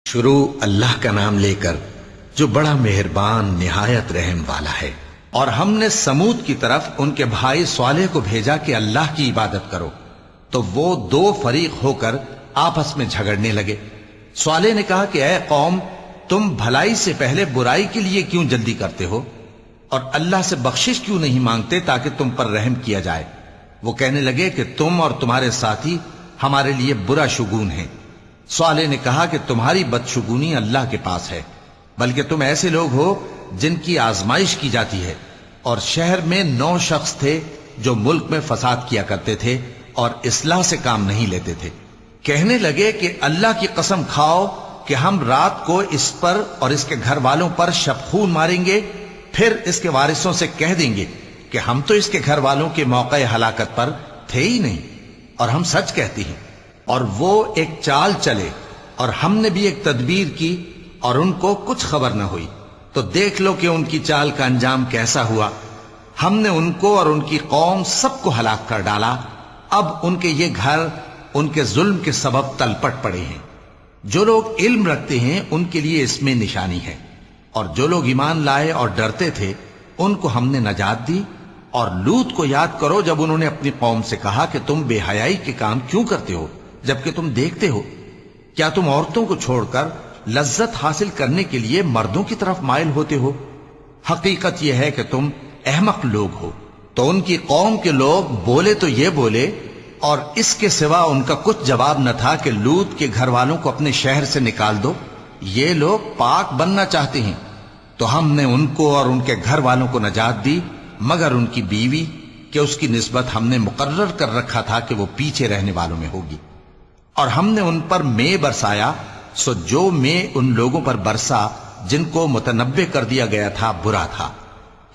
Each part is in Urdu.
شروع اللہ کا نام لے کر جو بڑا مہربان نہایت رحم والا ہے۔ اور ہم نے سمود کی طرف ان کے بھائی صالح کو بھیجا کہ اللہ کی عبادت کرو، تو وہ دو فریق ہو کر آپس میں جھگڑنے لگے۔ صالح نے کہا کہ اے قوم، تم بھلائی سے پہلے برائی کے لیے کیوں جلدی کرتے ہو، اور اللہ سے بخشش کیوں نہیں مانگتے تاکہ تم پر رحم کیا جائے؟ وہ کہنے لگے کہ تم اور تمہارے ساتھی ہمارے لیے برا شگون ہیں۔ صالح نے کہا کہ تمہاری بدشگونی اللہ کے پاس ہے، بلکہ تم ایسے لوگ ہو جن کی آزمائش کی جاتی ہے۔ اور شہر میں 9 شخص تھے جو ملک میں فساد کیا کرتے تھے اور اصلاح سے کام نہیں لیتے تھے۔ کہنے لگے کہ اللہ کی قسم کھاؤ کہ ہم رات کو اس پر اور اس کے گھر والوں پر شبخون ماریں گے، پھر اس کے وارثوں سے کہہ دیں گے کہ ہم تو اس کے گھر والوں کے موقع ہلاکت پر تھے ہی نہیں، اور ہم سچ کہتے ہیں۔ اور وہ ایک چال چلے، اور ہم نے بھی ایک تدبیر کی، اور ان کو کچھ خبر نہ ہوئی۔ تو دیکھ لو کہ ان کی چال کا انجام کیسا ہوا۔ ہم نے ان کو اور ان کی قوم سب کو ہلاک کر ڈالا۔ اب ان کے یہ گھر ان کے ظلم کے سبب تلپٹ پڑے ہیں۔ جو لوگ علم رکھتے ہیں ان کے لیے اس میں نشانی ہے، اور جو لوگ ایمان لائے اور ڈرتے تھے ان کو ہم نے نجات دی۔ اور لوط کو یاد کرو جب انہوں نے اپنی قوم سے کہا کہ تم بے حیائی کے کام کیوں کرتے ہو جبکہ تم دیکھتے ہو؟ کیا تم عورتوں کو چھوڑ کر لذت حاصل کرنے کے لیے مردوں کی طرف مائل ہوتے ہو؟ حقیقت یہ ہے کہ تم احمق لوگ ہو۔ تو ان کی قوم کے لوگ بولے تو یہ بولے، اور اس کے سوا ان کا کچھ جواب نہ تھا کہ لوط کے گھر والوں کو اپنے شہر سے نکال دو، یہ لوگ پاک بننا چاہتے ہیں۔ تو ہم نے ان کو اور ان کے گھر والوں کو نجات دی، مگر ان کی بیوی کہ اس کی نسبت ہم نے مقرر کر رکھا تھا کہ وہ پیچھے رہنے والوں میں ہوگی۔ اور ہم نے ان پر مے برسایا، سو جو مے ان لوگوں پر برسا جن کو متنبع کر دیا گیا تھا برا تھا۔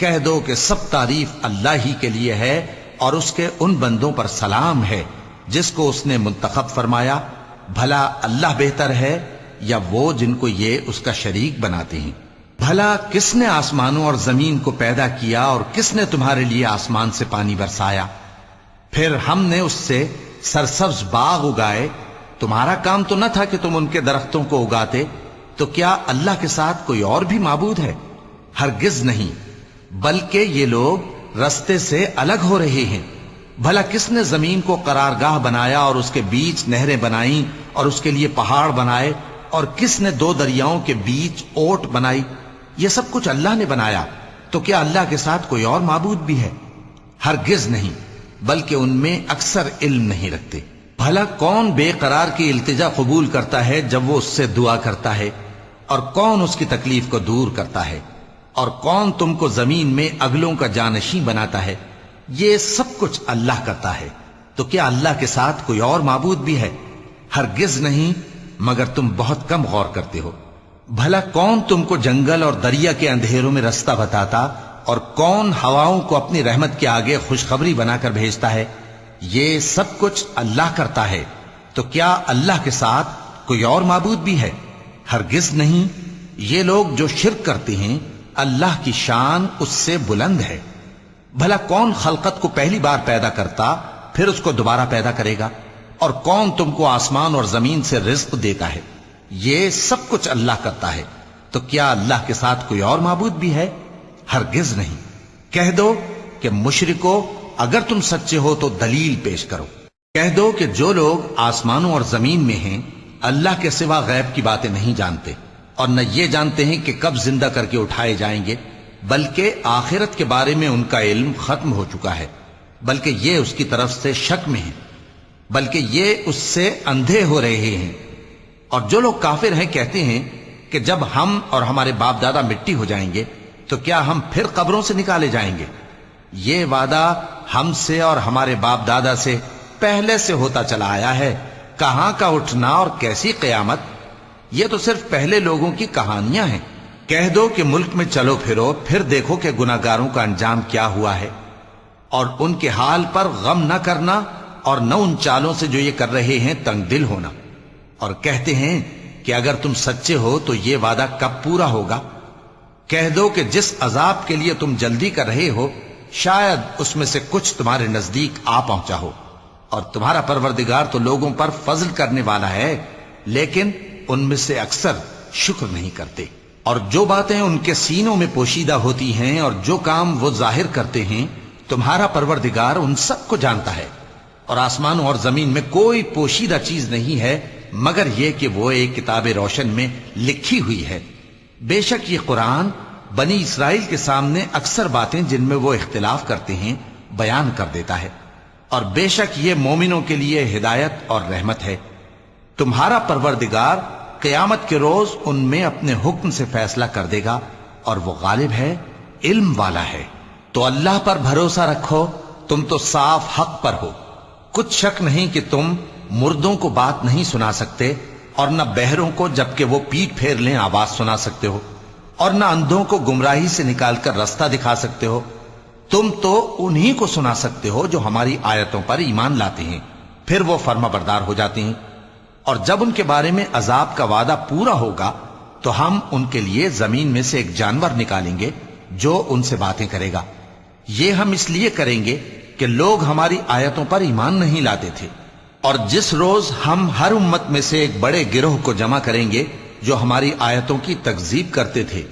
کہہ دو کہ سب تعریف اللہ ہی کے لیے ہے، اور اس کے ان بندوں پر سلام ہے جس کو اس نے منتخب فرمایا۔ بھلا اللہ بہتر ہے یا وہ جن کو یہ اس کا شریک بناتے ہیں؟ بھلا کس نے آسمانوں اور زمین کو پیدا کیا، اور کس نے تمہارے لیے آسمان سے پانی برسایا؟ پھر ہم نے اس سے سرسبز باغ اگائے۔ تمہارا کام تو نہ تھا کہ تم ان کے درختوں کو اگاتے؟ تو کیا اللہ کے ساتھ کوئی اور بھی معبود ہے؟ ہرگز نہیں، بلکہ یہ لوگ رستے سے الگ ہو رہے ہیں۔ بھلا کس نے زمین کو قرارگاہ بنایا اور اس کے بیچ نہریں بنائیں اور اس کے لیے پہاڑ بنائے، اور کس نے 2 دریاؤں کے بیچ اوٹ بنائی؟ یہ سب کچھ اللہ نے بنایا۔ تو کیا اللہ کے ساتھ کوئی اور معبود بھی ہے؟ ہرگز نہیں، بلکہ ان میں اکثر علم نہیں رکھتے۔ بھلا کون بے قرار کی التجا قبول کرتا ہے جب وہ اس سے دعا کرتا ہے، اور کون اس کی تکلیف کو دور کرتا ہے؟ اور کون تم کو زمین میں اگلوں کا جانشین بناتا ہے؟ یہ سب کچھ اللہ کرتا ہے۔ تو کیا اللہ کے ساتھ کوئی اور معبود بھی ہے؟ ہرگز نہیں، مگر تم بہت کم غور کرتے ہو۔ بھلا کون تم کو جنگل اور دریا کے اندھیروں میں رستہ بتاتا، اور کون ہواؤں کو اپنی رحمت کے آگے خوشخبری بنا کر بھیجتا ہے؟ یہ سب کچھ اللہ کرتا ہے۔ تو کیا اللہ کے ساتھ کوئی اور معبود بھی ہے؟ ہرگز نہیں۔ یہ لوگ جو شرک کرتے ہیں اللہ کی شان اس سے بلند ہے۔ بھلا کون خلقت کو پہلی بار پیدا کرتا پھر اس کو دوبارہ پیدا کرے گا؟ اور کون تم کو آسمان اور زمین سے رزق دیتا ہے؟ یہ سب کچھ اللہ کرتا ہے۔ تو کیا اللہ کے ساتھ کوئی اور معبود بھی ہے؟ ہرگز نہیں۔ کہہ دو کہ مشرکو، اگر تم سچے ہو تو دلیل پیش کرو۔ کہہ دو کہ جو لوگ آسمانوں اور زمین میں ہیں اللہ کے سوا غیب کی باتیں نہیں جانتے، اور نہ یہ جانتے ہیں کہ کب زندہ کر کے اٹھائے جائیں گے، بلکہ آخرت کے بارے میں ان کا علم ختم ہو چکا ہے، بلکہ یہ اس کی طرف سے شک میں ہیں، بلکہ یہ اس سے اندھے ہو رہے ہیں۔ اور جو لوگ کافر ہیں کہتے ہیں کہ جب ہم اور ہمارے باپ دادا مٹی ہو جائیں گے تو کیا ہم پھر قبروں سے نکالے جائیں گے؟ یہ وعدہ ہم سے اور ہمارے باپ دادا سے پہلے سے ہوتا چلا آیا ہے، کہاں کا اٹھنا اور کیسی قیامت؟ یہ تو صرف پہلے لوگوں کی کہانیاں ہیں۔ کہہ دو کہ ملک میں چلو پھرو، پھر دیکھو کہ گناہگاروں کا انجام کیا ہوا ہے، اور ان کے حال پر غم نہ کرنا، اور نہ ان چالوں سے جو یہ کر رہے ہیں تنگ دل ہونا۔ اور کہتے ہیں کہ اگر تم سچے ہو تو یہ وعدہ کب پورا ہوگا؟ کہہ دو کہ جس عذاب کے لیے تم جلدی کر رہے ہو شاید اس میں سے کچھ تمہارے نزدیک آ پہنچا ہو، اور تمہارا پروردگار تو لوگوں پر فضل کرنے والا ہے، لیکن ان میں سے اکثر شکر نہیں کرتے۔ اور جو باتیں ان کے سینوں میں پوشیدہ ہوتی ہیں اور جو کام وہ ظاہر کرتے ہیں، تمہارا پروردگار ان سب کو جانتا ہے۔ اور آسمانوں اور زمین میں کوئی پوشیدہ چیز نہیں ہے مگر یہ کہ وہ ایک کتاب روشن میں لکھی ہوئی ہے۔ بے شک یہ قرآن بنی اسرائیل کے سامنے اکثر باتیں جن میں وہ اختلاف کرتے ہیں بیان کر دیتا ہے، اور بے شک یہ مومنوں کے لیے ہدایت اور رحمت ہے۔ تمہارا پروردگار قیامت کے روز ان میں اپنے حکم سے فیصلہ کر دے گا، اور وہ غالب ہے، علم والا ہے۔ تو اللہ پر بھروسہ رکھو، تم تو صاف حق پر ہو۔ کچھ شک نہیں کہ تم مردوں کو بات نہیں سنا سکتے، اور نہ بہروں کو جبکہ وہ پیٹ پھیر لیں آواز سنا سکتے ہو، اور نہ اندھوں کو گمراہی سے نکال کر رستہ دکھا سکتے ہو۔ تم تو انہی کو سنا سکتے ہو جو ہماری آیتوں پر ایمان لاتے ہیں، پھر وہ فرما بردار ہو جاتے ہیں۔ اور جب ان کے بارے میں عذاب کا وعدہ پورا ہوگا تو ہم ان کے لیے زمین میں سے ایک جانور نکالیں گے جو ان سے باتیں کرے گا۔ یہ ہم اس لیے کریں گے کہ لوگ ہماری آیتوں پر ایمان نہیں لاتے تھے۔ اور جس روز ہم ہر امت میں سے ایک بڑے گروہ کو جمع کریں گے جو ہماری آیتوں کی تکذیب کرتے تھے،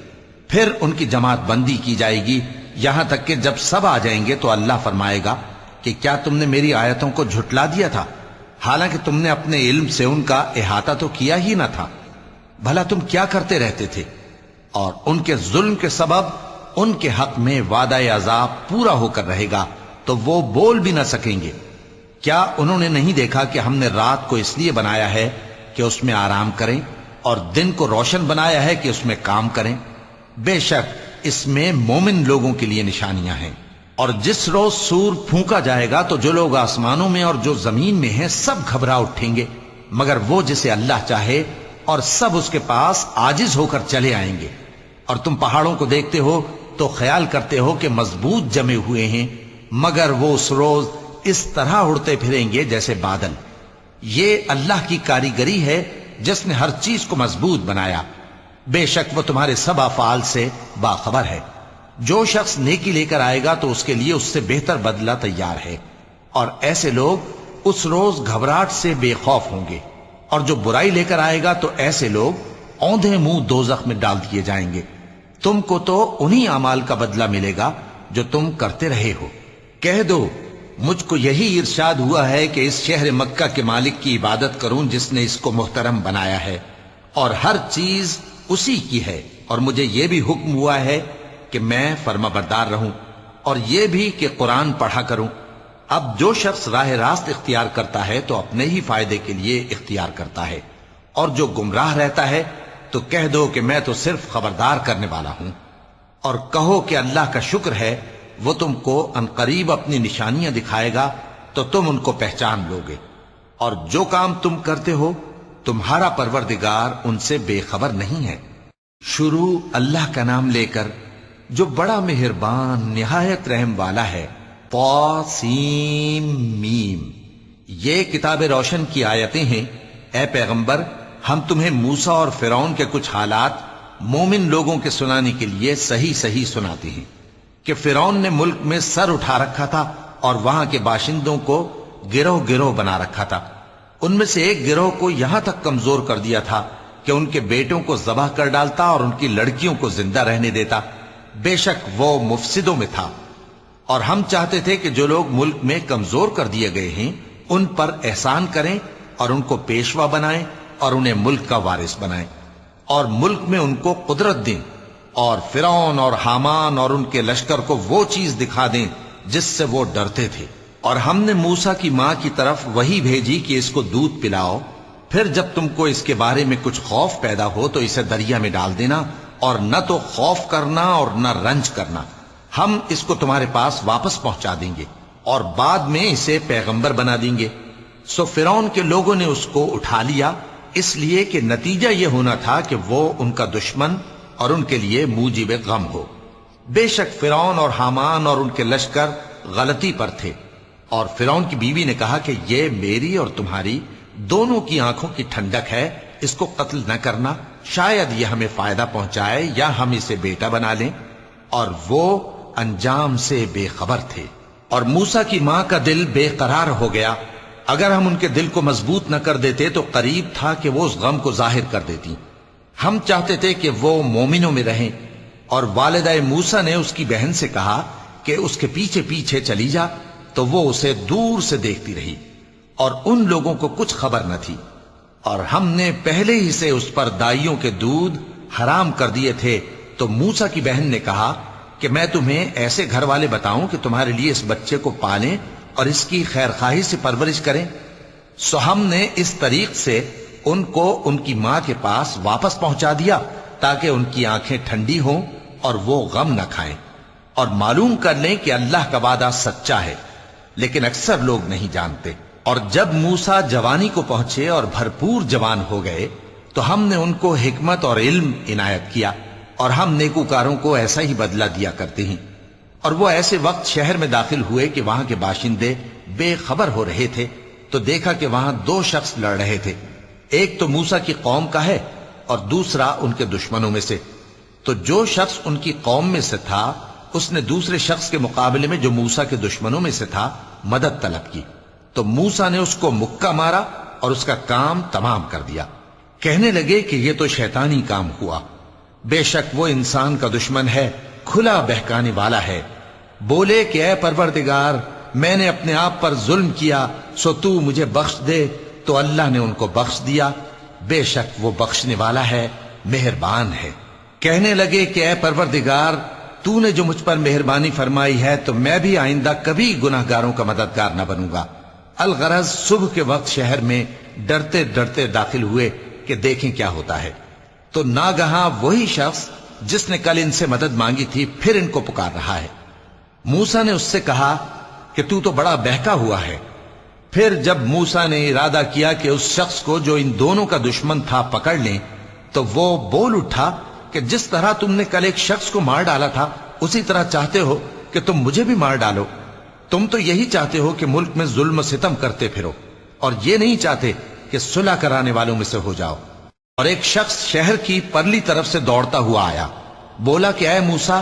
پھر ان کی جماعت بندی کی جائے گی، یہاں تک کہ جب سب آ جائیں گے تو اللہ فرمائے گا کہ کیا تم نے میری آیتوں کو جھٹلا دیا تھا، حالانکہ تم نے اپنے علم سے ان کا احاطہ تو کیا ہی نہ تھا؟ بھلا تم کیا کرتے رہتے تھے؟ اور ان کے ظلم کے سبب ان کے حق میں وعدہ عذاب پورا ہو کر رہے گا تو وہ بول بھی نہ سکیں گے۔ کیا انہوں نے نہیں دیکھا کہ ہم نے رات کو اس لیے بنایا ہے کہ اس میں آرام کریں، اور دن کو روشن بنایا ہے کہ اس میں کام کریں؟ بے شک اس میں مومن لوگوں کے لیے نشانیاں ہیں۔ اور جس روز سور پھونکا جائے گا تو جو لوگ آسمانوں میں اور جو زمین میں ہیں سب گھبرا اٹھیں گے، مگر وہ جسے اللہ چاہے، اور سب اس کے پاس عاجز ہو کر چلے آئیں گے۔ اور تم پہاڑوں کو دیکھتے ہو تو خیال کرتے ہو کہ مضبوط جمے ہوئے ہیں، مگر وہ اس روز اس طرح اڑتے پھریں گے جیسے بادل۔ یہ اللہ کی کاریگری ہے جس نے ہر چیز کو مضبوط بنایا، بے شک وہ تمہارے سب افعال سے باخبر ہے۔ جو شخص نیکی لے کر آئے گا تو اس کے لیے اس سے بہتر بدلہ تیار ہے، اور ایسے لوگ اس روز گھبراہٹ سے بے خوف ہوں گے۔ اور جو برائی لے کر آئے گا تو ایسے لوگ اوندھے منہ دوزخ میں ڈال دیے جائیں گے۔ تم کو تو انہی اعمال کا بدلہ ملے گا جو تم کرتے رہے ہو۔ کہہ دو مجھ کو یہی ارشاد ہوا ہے کہ اس شہر مکہ کے مالک کی عبادت کروں جس نے اس کو محترم بنایا ہے، اور ہر چیز اسی کی ہے، اور مجھے یہ بھی حکم ہوا ہے کہ میں فرما بردار رہوں، اور یہ بھی کہ قرآن پڑھا کروں۔ اب جو شخص راہ راست اختیار کرتا ہے تو اپنے ہی فائدے کے لیے اختیار کرتا ہے، اور جو گمراہ رہتا ہے تو کہہ دو کہ میں تو صرف خبردار کرنے والا ہوں۔ اور کہو کہ اللہ کا شکر ہے وہ تم کو عنقریب اپنی نشانیاں دکھائے گا تو تم ان کو پہچان لو گے، اور جو کام تم کرتے ہو تمہارا پروردگار ان سے بے خبر نہیں ہے۔ شروع اللہ کا نام لے کر جو بڑا مہربان نہایت رحم والا ہے۔ طاسیم میم، یہ کتاب روشن کی آیتیں ہیں۔ اے پیغمبر، ہم تمہیں موسیٰ اور فرعون کے کچھ حالات مومن لوگوں کے سنانے کے لیے صحیح صحیح سناتے ہیں کہ فرعون نے ملک میں سر اٹھا رکھا تھا اور وہاں کے باشندوں کو گروہ گروہ بنا رکھا تھا۔ ان میں سے ایک گروہ کو یہاں تک کمزور کر دیا تھا کہ ان کے بیٹوں کو ذبح کر ڈالتا اور ان کی لڑکیوں کو زندہ رہنے دیتا۔ بے شک وہ مفسدوں میں تھا۔ اور ہم چاہتے تھے کہ جو لوگ ملک میں کمزور کر دیے گئے ہیں ان پر احسان کریں اور ان کو پیشوا بنائیں اور انہیں ملک کا وارث بنائیں، اور ملک میں ان کو قدرت دیں، اور فرعون اور حامان اور ان کے لشکر کو وہ چیز دکھا دیں جس سے وہ ڈرتے تھے۔ اور ہم نے موسیٰ کی ماں کی طرف وحی بھیجی کہ اس کو دودھ پلاؤ، پھر جب تم کو اس کے بارے میں کچھ خوف پیدا ہو تو اسے دریا میں ڈال دینا، اور نہ تو خوف کرنا اور نہ رنج کرنا، ہم اس کو تمہارے پاس واپس پہنچا دیں گے اور بعد میں اسے پیغمبر بنا دیں گے۔ سو فرعون کے لوگوں نے اس کو اٹھا لیا، اس لیے کہ نتیجہ یہ ہونا تھا کہ وہ ان کا دشمن اور ان کے لیے موجب غم ہو۔ بے شک فرعون اور حامان اور ان کے لشکر غلطی پر تھے، اور فرعون کی بیوی نے کہا کہ یہ میری اور تمہاری دونوں کی آنکھوں کی ٹھنڈک ہے، اس کو قتل نہ کرنا، شاید یہ ہمیں فائدہ پہنچائے یا ہم اسے بیٹا بنا لیں۔ اور وہ انجام سے بے خبر تھے۔ اور موسیٰ کی ماں کا دل بے قرار ہو گیا، اگر ہم ان کے دل کو مضبوط نہ کر دیتے تو قریب تھا کہ وہ اس غم کو ظاہر کر دیتی۔ ہم چاہتے تھے کہ وہ مومنوں میں رہیں، اور والدہ موسیٰ نے اس کی بہن سے کہا کہ اس کے پیچھے پیچھے چلی جا، تو وہ اسے دور سے دیکھتی رہی، اور ان لوگوں کو کچھ خبر نہ تھی، اور ہم نے پہلے ہی سے اس پر دائیوں کے دودھ حرام کر دیے تھے۔ تو موسیٰ کی بہن نے کہا کہ میں تمہیں ایسے گھر والے بتاؤں کہ تمہارے لیے اس بچے کو پالیں اور اس کی خیر خواہی سے پرورش کریں۔ سو ہم نے اس طریق سے ان کو ان کی ماں کے پاس واپس پہنچا دیا تاکہ ان کی آنکھیں ٹھنڈی ہوں اور وہ غم نہ کھائیں، اور معلوم کر لیں کہ اللہ کا وعدہ سچا ہے، لیکن اکثر لوگ نہیں جانتے۔ اور جب موسیٰ جوانی کو پہنچے اور بھرپور جوان ہو گئے تو ہم نے ان کو حکمت اور علم عنایت کیا، اور ہم نیکوکاروں کو ایسا ہی بدلہ دیا کرتے ہیں۔ اور وہ ایسے وقت شہر میں داخل ہوئے کہ وہاں کے باشندے بے خبر ہو رہے تھے، تو دیکھا کہ وہاں دو شخص لڑ رہے تھے، ایک تو موسیٰ کی قوم کا ہے اور دوسرا ان کے دشمنوں میں سے۔ تو جو شخص ان کی قوم میں سے تھا اس نے دوسرے شخص کے مقابلے میں جو موسیٰ کے دشمنوں میں سے تھا مدد طلب کی، تو موسیٰ نے اس کو مکہ مارا اور اس کا کام تمام کر دیا۔ کہنے لگے کہ یہ تو شیطانی کام ہوا، بے شک وہ انسان کا دشمن ہے، کھلا بہکانے والا ہے۔ بولے کہ اے پروردگار، میں نے اپنے آپ پر ظلم کیا، سو تو مجھے بخش دے۔ تو اللہ نے ان کو بخش دیا، بے شک وہ بخشنے والا ہے، مہربان ہے۔ کہنے لگے کہ اے پروردگار، تو نے جو مجھ پر مہربانی فرمائی ہے تو میں بھی آئندہ کبھی گناہ گاروں کا مددگار نہ بنوں گا۔ الغرض صبح کے وقت شہر میں ڈرتے ڈرتے داخل ہوئے کہ دیکھیں کیا ہوتا ہے، تو ناگہاں وہی شخص جس نے کل ان سے مدد مانگی تھی پھر ان کو پکار رہا ہے۔ موسیٰ نے اس سے کہا کہ تو بڑا بہکا ہوا ہے۔ پھر جب موسیٰ نے ارادہ کیا کہ اس شخص کو جو ان دونوں کا دشمن تھا پکڑ لیں، تو وہ بول اٹھا کہ جس طرح تم نے کل ایک شخص کو مار ڈالا تھا اسی طرح چاہتے ہو کہ تم مجھے بھی مار ڈالو۔ تم تو یہی چاہتے ہو کہ ملک میں ظلم و ستم کرتے پھرو، اور یہ نہیں چاہتے کہ صلح کرانے والوں میں سے ہو جاؤ۔ اور ایک شخص شہر کی پرلی طرف سے دوڑتا ہوا آیا، بولا کہ اے موسیٰ،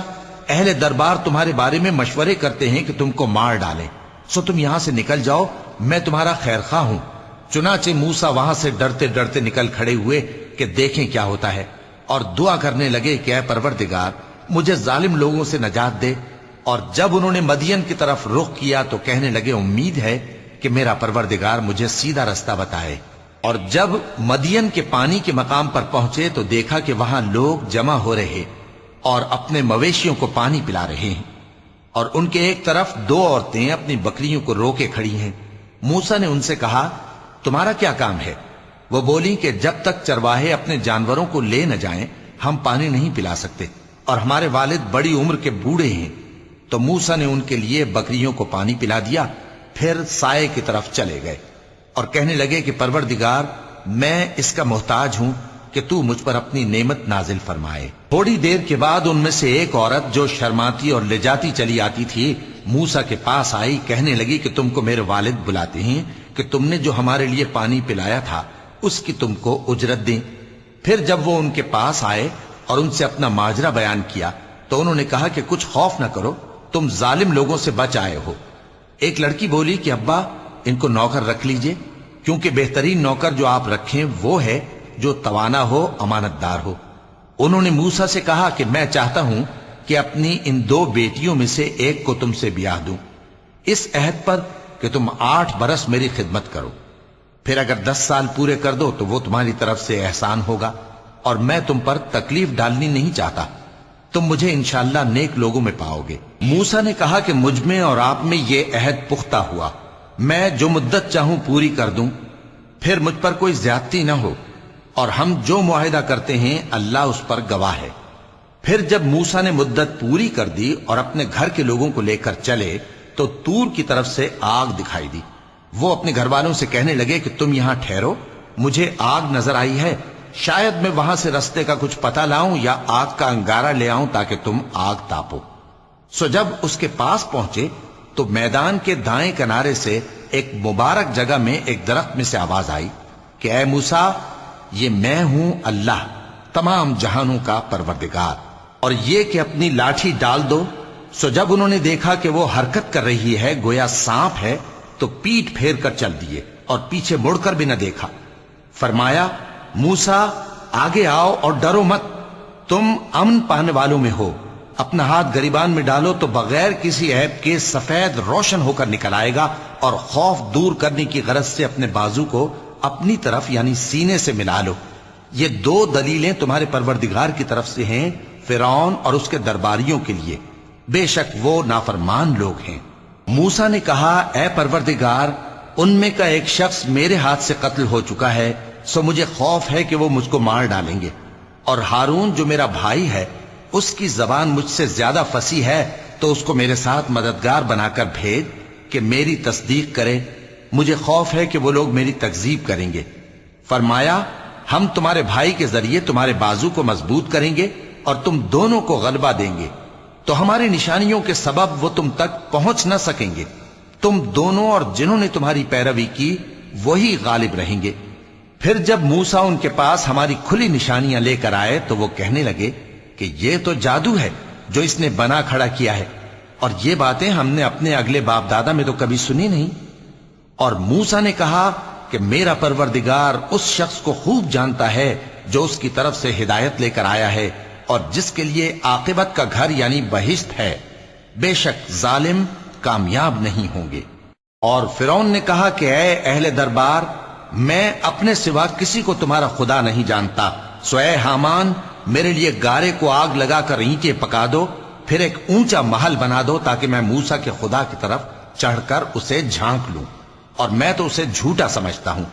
اہل دربار تمہارے بارے میں مشورے کرتے ہیں کہ تم کو مار ڈالیں، سو تم یہاں سے نکل جاؤ، میں تمہارا خیر خواہ ہوں۔ چنانچہ موسیٰ وہاں سے ڈرتے ڈرتے نکل کھڑے ہوئے کہ دیکھیں کیا ہوتا ہے، اور دعا کرنے لگے کہ اے پروردگار، مجھے ظالم لوگوں سے نجات دے۔ اور جب انہوں نے مدین کی طرف رخ کیا تو کہنے لگے امید ہے کہ میرا پروردگار مجھے سیدھا رستہ بتائے۔ اور جب مدین کے پانی کے مقام پر پہنچے تو دیکھا کہ وہاں لوگ جمع ہو رہے اور اپنے مویشیوں کو پانی پلا رہے ہیں، اور ان کے ایک طرف دو عورتیں اپنی بکریوں کو روکے کھڑی ہیں۔ موسیٰ نے ان سے کہا تمہارا کیا کام ہے؟ وہ بولی کہ جب تک چرواہے اپنے جانوروں کو لے نہ جائیں ہم پانی نہیں پلا سکتے، اور ہمارے والد بڑی عمر کے بوڑھے ہیں۔ تو موسیٰ نے ان کے لیے بکریوں کو پانی پلا دیا، پھر سائے کی طرف چلے گئے اور کہنے لگے کہ پروردگار، میں اس کا محتاج ہوں کہ تو مجھ پر اپنی نعمت نازل فرمائے۔ تھوڑی دیر کے بعد ان میں سے ایک عورت جو شرماتی اور لجاتی چلی آتی تھی موسیٰ کے پاس آئی، کہنے لگی کہ تم کو میرے والد بلاتے ہیں کہ تم نے جو ہمارے لیے پانی پلایا تھا اس کی تم کو اجرت دیں۔ پھر جب وہ ان کے پاس آئے اور ان سے اپنا ماجرا بیان کیا تو انہوں نے کہا کہ کچھ خوف نہ کرو، تم ظالم لوگوں سے بچ آئے ہو۔ ایک لڑکی بولی کہ ابا، ان کو نوکر رکھ لیجئے، کیونکہ بہترین نوکر جو آپ رکھیں وہ ہے جو توانا ہو، امانت دار ہو۔ انہوں نے موسیٰ سے کہا کہ میں چاہتا ہوں کہ اپنی ان دو بیٹیوں میں سے ایک کو تم سے بیاہ دوں، اس عہد پر کہ تم 8 برس میری خدمت کرو، پھر اگر 10 سال پورے کر دو تو وہ تمہاری طرف سے احسان ہوگا، اور میں تم پر تکلیف ڈالنی نہیں چاہتا، تم مجھے انشاءاللہ نیک لوگوں میں پاؤ گے۔ موسیٰ نے کہا کہ مجھ میں اور آپ میں یہ عہد پختہ ہوا، میں جو مدت چاہوں پوری کر دوں، پھر مجھ پر کوئی زیادتی نہ ہو، اور ہم جو معاہدہ کرتے ہیں اللہ اس پر گواہ ہے۔ پھر جب موسیٰ نے مدت پوری کر دی اور اپنے گھر کے لوگوں کو لے کر چلے تو طور کی طرف سے آگ دکھائی دی۔ وہ اپنے گھر والوں سے کہنے لگے کہ تم یہاں ٹھہرو، مجھے آگ نظر آئی ہے، شاید میں وہاں سے رستے کا کچھ پتہ لاؤں یا آگ کا انگارہ لے آؤں تاکہ تم آگ تاپو۔ سو جب اس کے پاس پہنچے تو میدان کے دائیں کنارے سے ایک مبارک جگہ میں ایک درخت میں سے آواز آئی کہ اے موسیٰ، یہ میں ہوں اللہ، تمام جہانوں کا پروردگار، اور یہ کہ اپنی لاٹھی ڈال دو۔ سو جب انہوں نے دیکھا کہ وہ حرکت کر رہی ہے گویا سانپ ہے تو پیٹ پھیر کر چل دیے اور پیچھے مڑ کر بھی نہ دیکھا۔ فرمایا موسیٰ آگے آؤ اور ڈرو مت، تم امن پانے والوں میں ہو۔ اپنا ہاتھ گریبان میں ڈالو تو بغیر کسی عیب کے سفید روشن ہو کر نکل آئے گا، اور خوف دور کرنے کی غرض سے اپنے بازو کو اپنی طرف یعنی سینے سے ملا لو۔ یہ دو دلیلیں تمہارے پروردگار کی طرف سے ہیں فرعون اور اس کے درباریوں کے لیے، بے شک وہ نافرمان لوگ ہیں۔ موسیٰ نے کہا اے پروردگار، ان میں کا ایک شخص میرے ہاتھ سے قتل ہو چکا ہے، سو مجھے خوف ہے کہ وہ مجھ کو مار ڈالیں گے، اور ہارون جو میرا بھائی ہے اس کی زبان مجھ سے زیادہ فصیح ہے، تو اس کو میرے ساتھ مددگار بنا کر بھیج کہ میری تصدیق کرے، مجھے خوف ہے کہ وہ لوگ میری تکذیب کریں گے۔ فرمایا ہم تمہارے بھائی کے ذریعے تمہارے بازو کو مضبوط کریں گے اور تم دونوں کو غلبہ دیں گے، تو ہماری نشانیوں کے سبب وہ تم تک پہنچ نہ سکیں گے، تم دونوں اور جنہوں نے تمہاری پیروی کی وہی غالب رہیں گے۔ پھر جب موسیٰ ان کے پاس ہماری کھلی نشانیاں لے کر آئے تو وہ کہنے لگے کہ یہ تو جادو ہے جو اس نے بنا کھڑا کیا ہے، اور یہ باتیں ہم نے اپنے اگلے باپ دادا میں تو کبھی سنی نہیں۔ اور موسیٰ نے کہا کہ میرا پروردگار اس شخص کو خوب جانتا ہے جو اس کی طرف سے ہدایت لے کر آیا ہے اور جس کے لیے عاقبت کا گھر یعنی بہشت ہے، بے شک ظالم کامیاب نہیں ہوں گے۔ اور فرعون نے کہا کہ اے اہل دربار، میں اپنے سوا کسی کو تمہارا خدا نہیں جانتا، سو اے حامان میرے لیے گارے کو آگ لگا کر اینٹیں پکا دو، پھر ایک اونچا محل بنا دو تاکہ میں موسیٰ کے خدا کی طرف چڑھ کر اسے جھانک لوں، اور میں تو اسے جھوٹا سمجھتا ہوں۔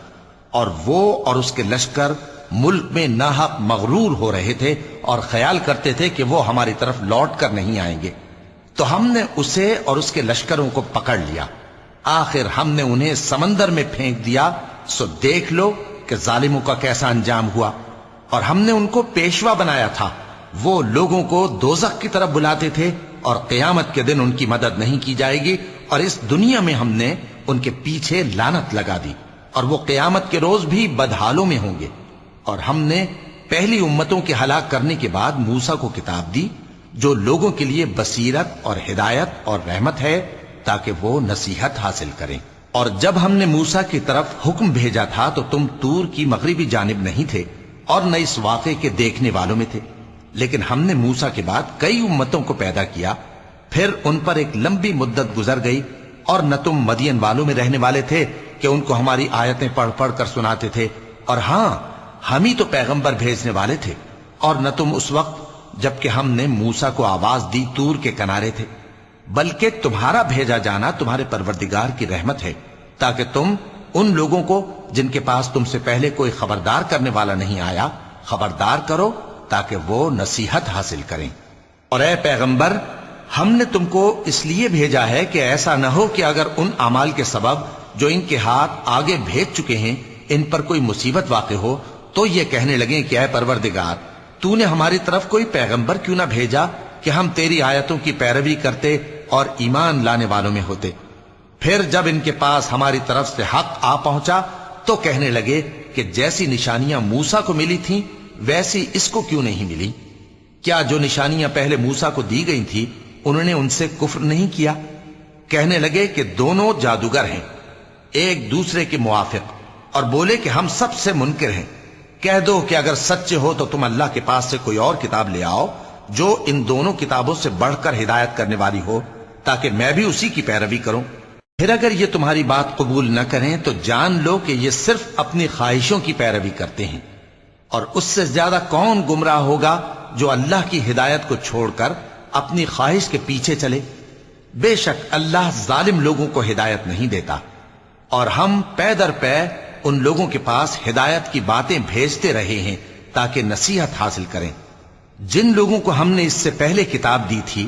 اور وہ اور اس کے لشکر ملک میں ناحق مغرور ہو رہے تھے اور خیال کرتے تھے کہ وہ ہماری طرف لوٹ کر نہیں آئیں گے، تو ہم نے اسے اور اس کے لشکروں کو پکڑ لیا، آخر ہم نے انہیں سمندر میں پھینک دیا، سو دیکھ لو کہ ظالموں کا کیسا انجام ہوا۔ اور ہم نے ان کو پیشوا بنایا تھا، وہ لوگوں کو دوزخ کی طرف بلاتے تھے، اور قیامت کے دن ان کی مدد نہیں کی جائے گی، اور اس دنیا میں ہم نے ان کے پیچھے لعنت لگا دی، اور وہ قیامت کے روز بھی بدحالوں میں ہوں گے۔ اور ہم نے پہلی امتوں کے ہلاک کرنے کے بعد موسیٰ کو کتاب دی جو لوگوں کے لیے بصیرت اور ہدایت اور رحمت ہے تاکہ وہ نصیحت حاصل کریں۔ اور جب ہم نے موسیٰ کی طرف حکم بھیجا تھا تو تم طور کی مغربی جانب نہیں تھے اور نہ اس واقعے کے دیکھنے والوں میں تھے، لیکن ہم نے موسیٰ کے بعد کئی امتوں کو پیدا کیا، پھر ان پر ایک لمبی مدت گزر گئی، اور نہ تم مدین والوں میں رہنے والے تھے کہ ان کو ہماری آیتیں پڑھ پڑھ کر سناتے تھے، اور ہاں ہم ہی تو پیغمبر بھیجنے والے تھے، اور نہ تم اس وقت جبکہ ہم نے موسیٰ کو آواز دی طور کے کنارے تھے، بلکہ تمہارا بھیجا جانا تمہارے پروردگار کی رحمت ہے تاکہ تم ان لوگوں کو جن کے پاس تم سے پہلے کوئی خبردار کرنے والا نہیں آیا خبردار کرو تاکہ وہ نصیحت حاصل کریں۔ اور اے پیغمبر، ہم نے تم کو اس لیے بھیجا ہے کہ ایسا نہ ہو کہ اگر ان اعمال کے سبب جو ان کے ہاتھ آگے بھیج چکے ہیں ان پر کوئی مصیبت واقع ہو تو یہ کہنے لگیں کہ اے پروردگار، تو نے ہماری طرف کوئی پیغمبر کیوں نہ بھیجا کہ ہم تیری آیتوں کی پیروی کرتے اور ایمان لانے والوں میں ہوتے۔ پھر جب ان کے پاس ہماری طرف سے حق آ پہنچا تو کہنے لگے کہ جیسی نشانیاں موسیٰ کو ملی تھیں ویسی اس کو کیوں نہیں ملی؟ کیا جو نشانیاں پہلے موسیٰ کو دی گئی تھی انہوں نے ان سے کفر نہیں کیا؟ کہنے لگے کہ دونوں جادوگر ہیں ایک دوسرے کے موافق، اور بولے کہ ہم سب سے منکر ہیں۔ کہہ دو کہ اگر سچے ہو تو تم اللہ کے پاس سے کوئی اور کتاب لے آؤ جو ان دونوں کتابوں سے بڑھ کر ہدایت کرنے والی ہو تاکہ میں بھی اسی کی پیروی کروں۔ پھر اگر یہ تمہاری بات قبول نہ کریں تو جان لو کہ یہ صرف اپنی خواہشوں کی پیروی کرتے ہیں، اور اس سے زیادہ کون گمراہ ہوگا جو اللہ کی ہدایت کو چھوڑ کر اپنی خواہش کے پیچھے چلے۔ بے شک اللہ ظالم لوگوں کو ہدایت نہیں دیتا، اور ہم پے در پے ان لوگوں کے پاس ہدایت کی باتیں بھیجتے رہے ہیں تاکہ نصیحت حاصل کریں۔ جن لوگوں کو ہم نے اس سے پہلے کتاب دی تھی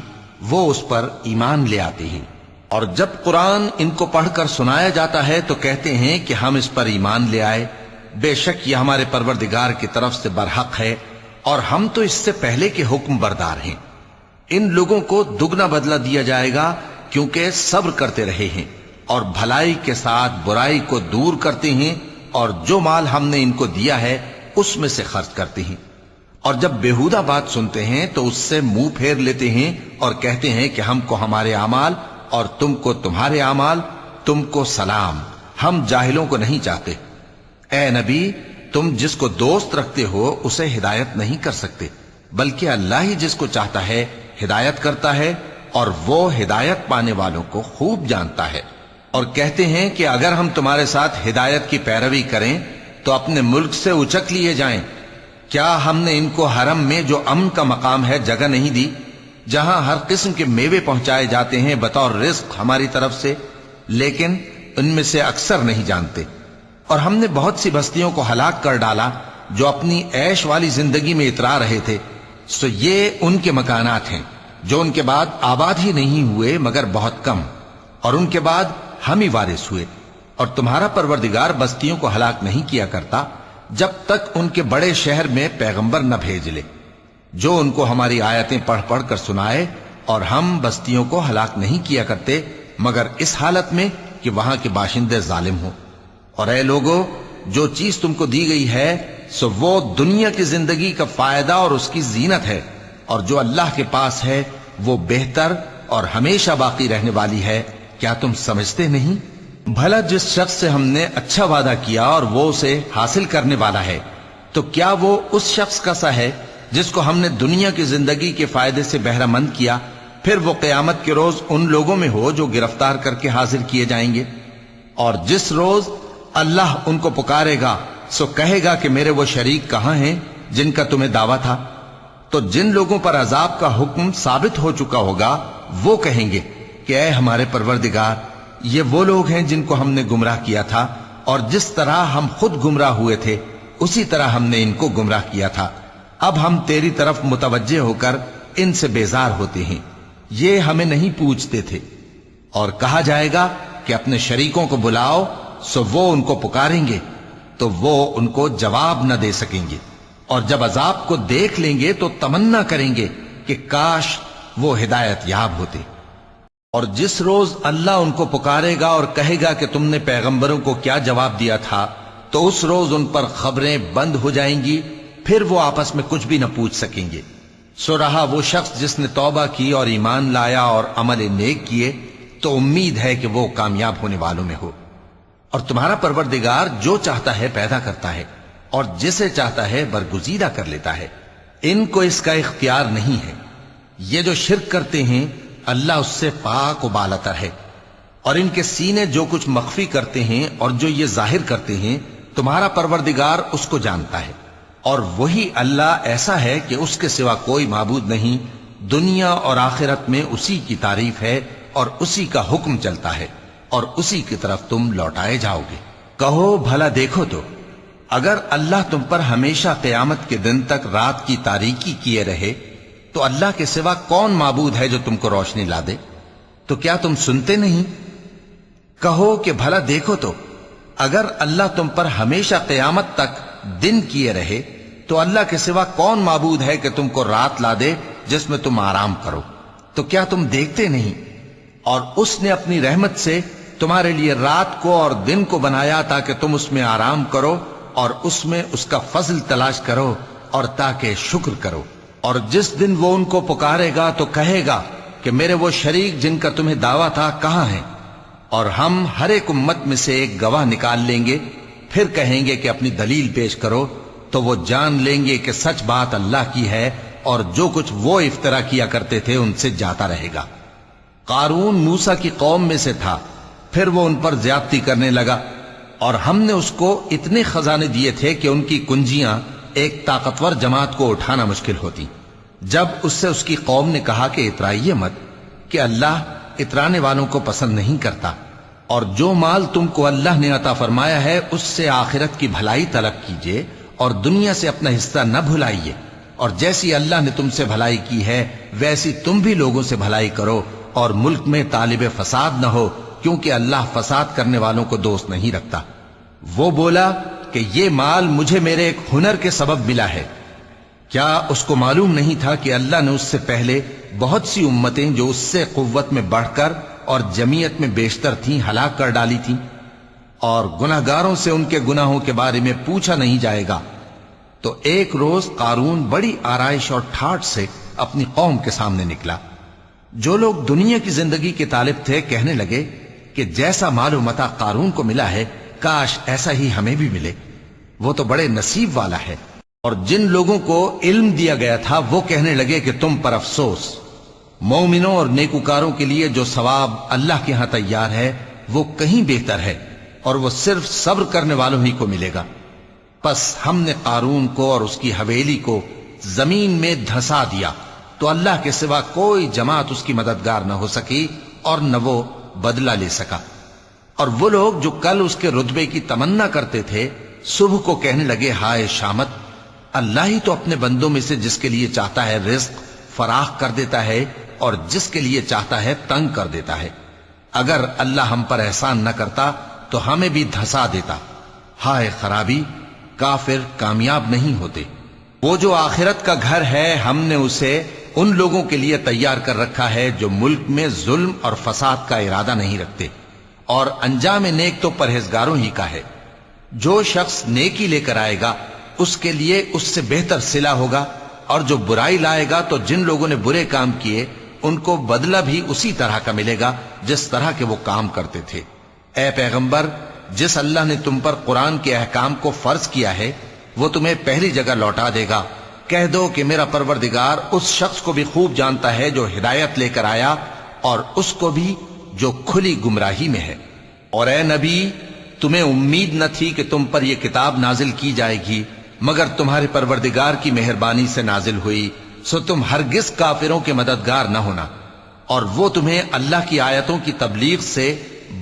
وہ اس پر ایمان لے آتے ہیں، اور جب قرآن ان کو پڑھ کر سنایا جاتا ہے تو کہتے ہیں کہ ہم اس پر ایمان لے آئے، بے شک یہ ہمارے پروردگار کی طرف سے برحق ہے، اور ہم تو اس سے پہلے کے حکم بردار ہیں۔ ان لوگوں کو دگنا بدلہ دیا جائے گا کیونکہ صبر کرتے رہے ہیں اور بھلائی کے ساتھ برائی کو دور کرتے ہیں، اور جو مال ہم نے ان کو دیا ہے اس میں سے خرچ کرتے ہیں، اور جب بیہودہ بات سنتے ہیں تو اس سے منہ پھیر لیتے ہیں اور کہتے ہیں کہ ہم کو ہمارے اعمال اور تم کو تمہارے اعمال تم کو سلام، ہم جاہلوں کو نہیں چاہتے۔ اے نبی، تم جس کو دوست رکھتے ہو اسے ہدایت نہیں کر سکتے، بلکہ اللہ ہی جس کو چاہتا ہے ہدایت کرتا ہے، اور وہ ہدایت پانے والوں کو خوب جانتا ہے۔ اور کہتے ہیں کہ اگر ہم تمہارے ساتھ ہدایت کی پیروی کریں تو اپنے ملک سے اچک لیے جائیں۔ کیا ہم نے ان کو حرم میں جو امن کا مقام ہے جگہ نہیں دی، جہاں ہر قسم کے میوے پہنچائے جاتے ہیں بطور رزق ہماری طرف سے؟ لیکن ان میں سے اکثر نہیں جانتے۔ اور ہم نے بہت سی بستیوں کو ہلاک کر ڈالا جو اپنی عیش والی زندگی میں اترا رہے تھے، سو یہ ان کے مکانات ہیں جو ان کے بعد آباد ہی نہیں ہوئے مگر بہت کم، اور ان کے بعد ہم ہی وارث ہوئے۔ اور تمہارا پروردگار بستیوں کو ہلاک نہیں کیا کرتا جب تک ان کے بڑے شہر میں پیغمبر نہ بھیج لے جو ان کو ہماری آیتیں پڑھ پڑھ کر سنائے، اور ہم بستیوں کو ہلاک نہیں کیا کرتے مگر اس حالت میں کہ وہاں کے باشندے ظالم ہوں۔ اور اے لوگو، جو چیز تم کو دی گئی ہے سو وہ دنیا کی زندگی کا فائدہ اور اس کی زینت ہے، اور جو اللہ کے پاس ہے وہ بہتر اور ہمیشہ باقی رہنے والی ہے۔ کیا تم سمجھتے نہیں؟ بھلا جس شخص سے ہم نے اچھا وعدہ کیا اور وہ اسے حاصل کرنے والا ہے، تو کیا وہ اس شخص کا سا ہے جس کو ہم نے دنیا کی زندگی کے فائدے سے بہرہ مند کیا، پھر وہ قیامت کے روز ان لوگوں میں ہو جو گرفتار کر کے حاضر کیے جائیں گے؟ اور جس روز اللہ ان کو پکارے گا سو کہے گا کہ میرے وہ شریک کہاں ہیں جن کا تمہیں دعویٰ تھا؟ تو جن لوگوں پر عذاب کا حکم ثابت ہو چکا ہوگا وہ کہیں گے کہ اے ہمارے پروردگار، یہ وہ لوگ ہیں جن کو ہم نے گمراہ کیا تھا، اور جس طرح ہم خود گمراہ ہوئے تھے اسی طرح ہم نے ان کو گمراہ کیا تھا۔ اب ہم تیری طرف متوجہ ہو کر ان سے بیزار ہوتے ہیں، یہ ہمیں نہیں پوچھتے تھے۔ اور کہا جائے گا کہ اپنے شریکوں کو بلاؤ، سو وہ ان کو پکاریں گے تو وہ ان کو جواب نہ دے سکیں گے، اور جب عذاب کو دیکھ لیں گے تو تمنا کریں گے کہ کاش وہ ہدایت یاب ہوتے۔ اور جس روز اللہ ان کو پکارے گا اور کہے گا کہ تم نے پیغمبروں کو کیا جواب دیا تھا، تو اس روز ان پر خبریں بند ہو جائیں گی، پھر وہ آپس میں کچھ بھی نہ پوچھ سکیں گے۔ سو رہا وہ شخص جس نے توبہ کی اور ایمان لایا اور عمل نیک کیے تو امید ہے کہ وہ کامیاب ہونے والوں میں ہو۔ اور تمہارا پروردگار جو چاہتا ہے پیدا کرتا ہے، اور جسے چاہتا ہے برگزیدہ کر لیتا ہے، ان کو اس کا اختیار نہیں ہے۔ یہ جو شرک کرتے ہیں اللہ اس سے پاک و بالاتر ہے، اور ان کے سینے جو کچھ مخفی کرتے ہیں اور جو یہ ظاہر کرتے ہیں تمہارا پروردگار اس کو جانتا ہے۔ اور وہی اللہ ایسا ہے کہ اس کے سوا کوئی معبود نہیں، دنیا اور آخرت میں اسی کی تعریف ہے اور اسی کا حکم چلتا ہے، اور اسی کی طرف تم لوٹائے جاؤ گے۔ کہو بھلا دیکھو تو، اگر اللہ تم پر ہمیشہ قیامت کے دن تک رات کی تاریکی کیے رہے تو اللہ کے سوا کون معبود ہے جو تم کو روشنی لا دے؟ تو کیا تم سنتے نہیں؟ کہو کہ بھلا دیکھو تو، اگر اللہ تم پر ہمیشہ قیامت تک دن کیے رہے تو اللہ کے سوا کون معبود ہے کہ تم کو رات لا دے جس میں تم آرام کرو؟ تو کیا تم دیکھتے نہیں؟ اور اس نے اپنی رحمت سے تمہارے لیے رات کو اور دن کو بنایا تاکہ تم اس میں آرام کرو اور اس میں اس کا فضل تلاش کرو اور تاکہ شکر کرو۔ اور جس دن وہ ان کو پکارے گا تو کہے گا کہ میرے وہ شریک جن کا تمہیں دعویٰ تھا کہاں ہیں؟ اور ہم ہر ایک امت میں سے ایک گواہ نکال لیں گے، پھر کہیں گے کہ اپنی دلیل پیش کرو، تو وہ جان لیں گے کہ سچ بات اللہ کی ہے، اور جو کچھ وہ افترا کیا کرتے تھے ان سے جاتا رہے گا۔ قارون موسیٰ کی قوم میں سے تھا، پھر وہ ان پر زیادتی کرنے لگا، اور ہم نے اس کو اتنے خزانے دیے تھے کہ ان کی کنجیاں ایک طاقتور جماعت کو اٹھانا مشکل ہوتی۔ جب اس سے اس کی قوم نے کہا کہ اترائیے مت، کہ اللہ اترانے والوں کو پسند نہیں کرتا، اور جو مال تم کو اللہ نے عطا فرمایا ہے اس سے آخرت کی بھلائی طلب کیجئے اور دنیا سے اپنا حصہ نہ بھلائیے، اور جیسی اللہ نے تم سے بھلائی کی ہے ویسی تم بھی لوگوں سے بھلائی کرو، اور ملک میں طالب فساد نہ ہو، کیونکہ اللہ فساد کرنے والوں کو دوست نہیں رکھتا۔ وہ بولا کہ یہ مال مجھے میرے ایک ہنر کے سبب ملا ہے۔ کیا اس کو معلوم نہیں تھا کہ اللہ نے اس سے پہلے بہت سی امتیں جو اس سے قوت میں بڑھ کر اور جمعیت میں بیشتر تھیں ہلاک کر ڈالی تھیں، اور گناہگاروں سے ان کے گناہوں کے بارے میں پوچھا نہیں جائے گا؟ تو ایک روز قارون بڑی آرائش اور ٹھاٹھ سے اپنی قوم کے سامنے نکلا۔ جو لوگ دنیا کی زندگی کے طالب تھے کہنے لگے کہ جیسا مال و متا قارون کو ملا ہے کاش ایسا ہی ہمیں بھی ملے، وہ تو بڑے نصیب والا ہے۔ اور جن لوگوں کو علم دیا گیا تھا وہ کہنے لگے کہ تم پر افسوس، مومنوں اور نیکوکاروں کے لیے جو ثواب اللہ کے ہاں تیار ہے وہ کہیں بہتر ہے، اور وہ صرف صبر کرنے والوں ہی کو ملے گا۔ پس ہم نے قارون کو اور اس کی حویلی کو زمین میں دھسا دیا تو اللہ کے سوا کوئی جماعت اس کی مددگار نہ ہو سکی اور نہ وہ بدلہ لے سکا۔ اور وہ لوگ جو کل اس کے رتبے کی تمنا کرتے تھے صبح کو کہنے لگے ہائے شامت، اللہ ہی تو اپنے بندوں میں سے جس کے لیے چاہتا ہے رزق فراخ کر دیتا ہے اور جس کے لیے چاہتا ہے تنگ کر دیتا ہے۔ اگر اللہ ہم پر احسان نہ کرتا تو ہمیں بھی دھسا دیتا۔ ہائے خرابی، کافر کامیاب نہیں ہوتے۔ وہ جو آخرت کا گھر ہے ہم نے اسے ان لوگوں کے لیے تیار کر رکھا ہے جو ملک میں ظلم اور فساد کا ارادہ نہیں رکھتے، اور انجام نیک تو پرہیزگاروں ہی کا ہے۔ جو شخص نیکی لے کر آئے گا اس کے لیے اس سے بہتر صلہ ہوگا، اور جو برائی لائے گا تو جن لوگوں نے برے کام کیے ان کو بدلہ بھی اسی طرح کا ملے گا جس طرح کے وہ کام کرتے تھے۔ اے پیغمبر، جس اللہ نے تم پر قرآن کے احکام کو فرض کیا ہے وہ تمہیں پہلی جگہ لوٹا دے گا۔ کہہ دو کہ میرا پروردگار اس شخص کو بھی خوب جانتا ہے جو ہدایت لے کر آیا، اور اس کو بھی جو کھلی گمراہی میں ہے۔ اور اے نبی، تمہیں امید نہ تھی کہ تم پر یہ کتاب نازل کی جائے گی مگر تمہارے پروردگار کی مہربانی سے نازل ہوئی، سو تم ہرگز کافروں کے مددگار نہ ہونا، اور وہ تمہیں اللہ کی آیتوں کی تبلیغ سے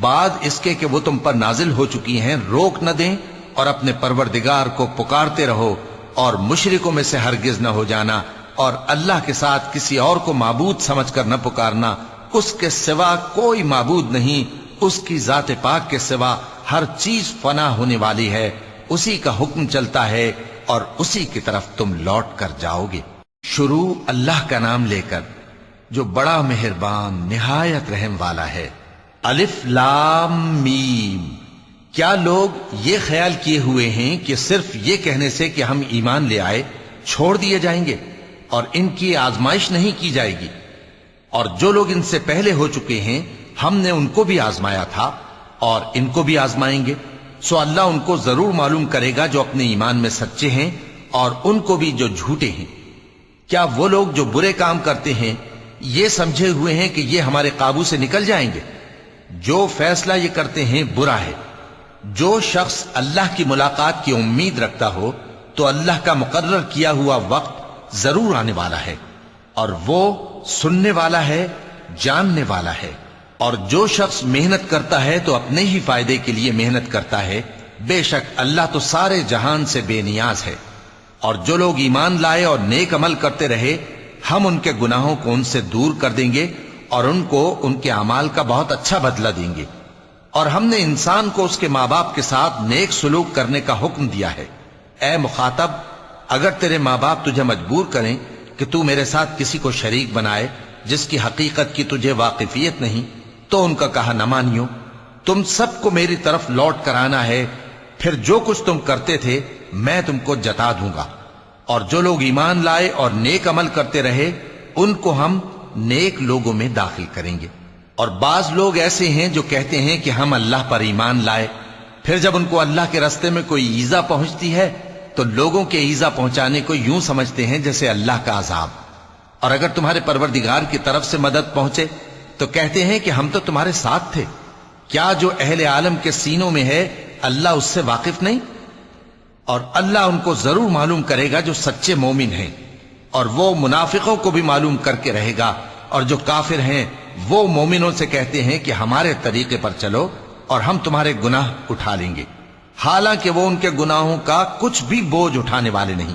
بعد اس کے کہ وہ تم پر نازل ہو چکی ہیں روک نہ دیں، اور اپنے پروردگار کو پکارتے رہو اور مشرکوں میں سے ہرگز نہ ہو جانا، اور اللہ کے ساتھ کسی اور کو معبود سمجھ کر نہ پکارنا، اس کے سوا کوئی معبود نہیں، اس کی ذات پاک کے سوا ہر چیز فنا ہونے والی ہے، اسی کا حکم چلتا ہے اور اسی کی طرف تم لوٹ کر جاؤ گے۔ شروع اللہ کا نام لے کر جو بڑا مہربان نہایت رحم والا ہے۔ الف لام میم۔ کیا لوگ یہ خیال کیے ہوئے ہیں کہ صرف یہ کہنے سے کہ ہم ایمان لے آئے چھوڑ دیے جائیں گے اور ان کی آزمائش نہیں کی جائے گی؟ اور جو لوگ ان سے پہلے ہو چکے ہیں ہم نے ان کو بھی آزمایا تھا اور ان کو بھی آزمائیں گے، سو اللہ ان کو ضرور معلوم کرے گا جو اپنے ایمان میں سچے ہیں اور ان کو بھی جو جھوٹے ہیں۔ کیا وہ لوگ جو برے کام کرتے ہیں یہ سمجھے ہوئے ہیں کہ یہ ہمارے قابو سے نکل جائیں گے؟ جو فیصلہ یہ کرتے ہیں برا ہے۔ جو شخص اللہ کی ملاقات کی امید رکھتا ہو تو اللہ کا مقرر کیا ہوا وقت ضرور آنے والا ہے، اور وہ سننے والا ہے، جاننے والا ہے۔ اور جو شخص محنت کرتا ہے تو اپنے ہی فائدے کے لیے محنت کرتا ہے، بے شک اللہ تو سارے جہان سے بے نیاز ہے۔ اور جو لوگ ایمان لائے اور نیک عمل کرتے رہے ہم ان کے گناہوں کو ان سے دور کر دیں گے اور ان کو ان کے اعمال کا بہت اچھا بدلہ دیں گے۔ اور ہم نے انسان کو اس کے ماں باپ کے ساتھ نیک سلوک کرنے کا حکم دیا ہے۔ اے مخاطب، اگر تیرے ماں باپ تجھے مجبور کریں کہ تو میرے ساتھ کسی کو شریک بنائے جس کی حقیقت کی تجھے واقفیت نہیں تو ان کا کہا نہ مانیو۔ تم سب کو میری طرف لوٹ کر آنا ہے، پھر جو کچھ تم کرتے تھے میں تم کو جتا دوں گا۔ اور جو لوگ ایمان لائے اور نیک عمل کرتے رہے ان کو ہم نیک لوگوں میں داخل کریں گے۔ اور بعض لوگ ایسے ہیں جو کہتے ہیں کہ ہم اللہ پر ایمان لائے، پھر جب ان کو اللہ کے راستے میں کوئی ایذا پہنچتی ہے تو لوگوں کے ایذا پہنچانے کو یوں سمجھتے ہیں جیسے اللہ کا عذاب۔ اور اگر تمہارے پروردگار کی طرف سے مدد پہنچے تو کہتے ہیں کہ ہم تو تمہارے ساتھ تھے۔ کیا جو اہل عالم کے سینوں میں ہے اللہ اس سے واقف نہیں؟ اور اللہ ان کو ضرور معلوم کرے گا جو سچے مومن ہیں، اور وہ منافقوں کو بھی معلوم کر کے رہے گا۔ اور جو کافر ہیں وہ مومنوں سے کہتے ہیں کہ ہمارے طریقے پر چلو اور ہم تمہارے گناہ اٹھا لیں گے، حالانکہ وہ ان کے گناہوں کا کچھ بھی بوجھ اٹھانے والے نہیں۔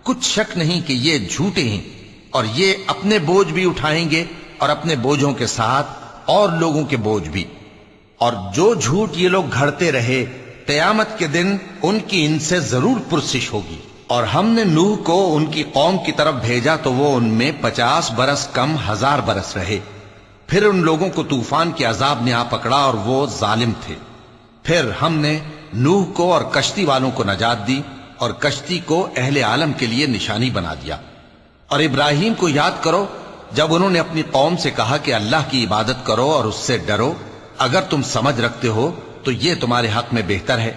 کچھ شک نہیں کہ یہ جھوٹے ہیں، اور یہ اپنے بوجھ بھی اٹھائیں گے اور اپنے بوجھوں کے ساتھ اور لوگوں کے بوجھ بھی۔ اور جو جھوٹ یہ لوگ گھڑتے رہے قیامت کے دن ان کی ان سے ضرور پرسش ہوگی۔ اور ہم نے نوح کو ان کی قوم کی طرف بھیجا تو وہ ان میں 50 برس کم 1000 برس رہے، پھر ان لوگوں کو طوفان کے عذاب نے آ پکڑا اور وہ ظالم تھے۔ پھر ہم نے نوح کو اور کشتی والوں کو نجات دی اور کشتی کو اہل عالم کے لیے نشانی بنا دیا۔ اور ابراہیم کو یاد کرو جب انہوں نے اپنی قوم سے کہا کہ اللہ کی عبادت کرو اور اس سے ڈرو، اگر تم سمجھ رکھتے ہو تو یہ تمہارے حق میں بہتر ہے۔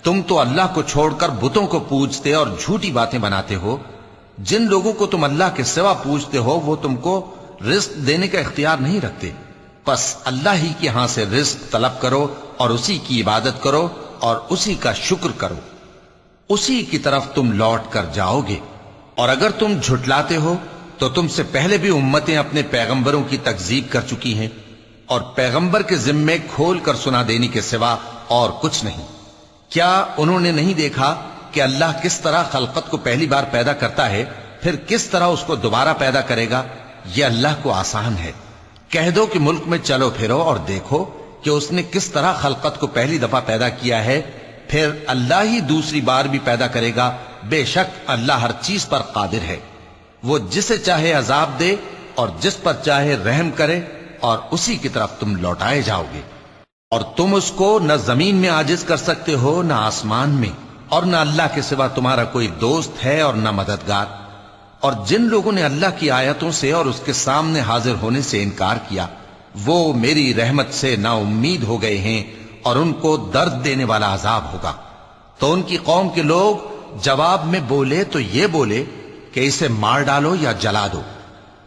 تم تو اللہ کو چھوڑ کر بتوں کو پوجتے اور جھوٹی باتیں بناتے ہو۔ جن لوگوں کو تم اللہ کے سوا پوجتے ہو وہ تم کو رزق دینے کا اختیار نہیں رکھتے، پس اللہ ہی کے ہاں سے رزق طلب کرو اور اسی کی عبادت کرو اور اسی کا شکر کرو، اسی کی طرف تم لوٹ کر جاؤ گے۔ اور اگر تم جھٹلاتے ہو تو تم سے پہلے بھی امتیں اپنے پیغمبروں کی تکذیب کر چکی ہیں، اور پیغمبر کے ذمے کھول کر سنا دینے کے سوا اور کچھ نہیں۔ کیا انہوں نے نہیں دیکھا کہ اللہ کس طرح خلقت کو پہلی بار پیدا کرتا ہے، پھر کس طرح اس کو دوبارہ پیدا کرے گا؟ یہ اللہ کو آسان ہے۔ کہہ دو کہ ملک میں چلو پھرو اور دیکھو کہ اس نے کس طرح خلقت کو پہلی دفعہ پیدا کیا ہے، پھر اللہ ہی دوسری بار بھی پیدا کرے گا۔ بے شک اللہ ہر چیز پر قادر ہے۔ وہ جسے چاہے عذاب دے اور جس پر چاہے رحم کرے، اور اسی کی طرف تم لوٹائے جاؤ گے۔ اور تم اس کو نہ زمین میں عاجز کر سکتے ہو نہ آسمان میں، اور نہ اللہ کے سوا تمہارا کوئی دوست ہے اور نہ مددگار۔ اور جن لوگوں نے اللہ کی آیتوں سے اور اس کے سامنے حاضر ہونے سے انکار کیا، وہ میری رحمت سے نا امید ہو گئے ہیں، اور ان کو درد دینے والا عذاب ہوگا۔ تو ان کی قوم کے لوگ جواب میں بولے تو یہ بولے کہ اسے مار ڈالو یا جلا دو،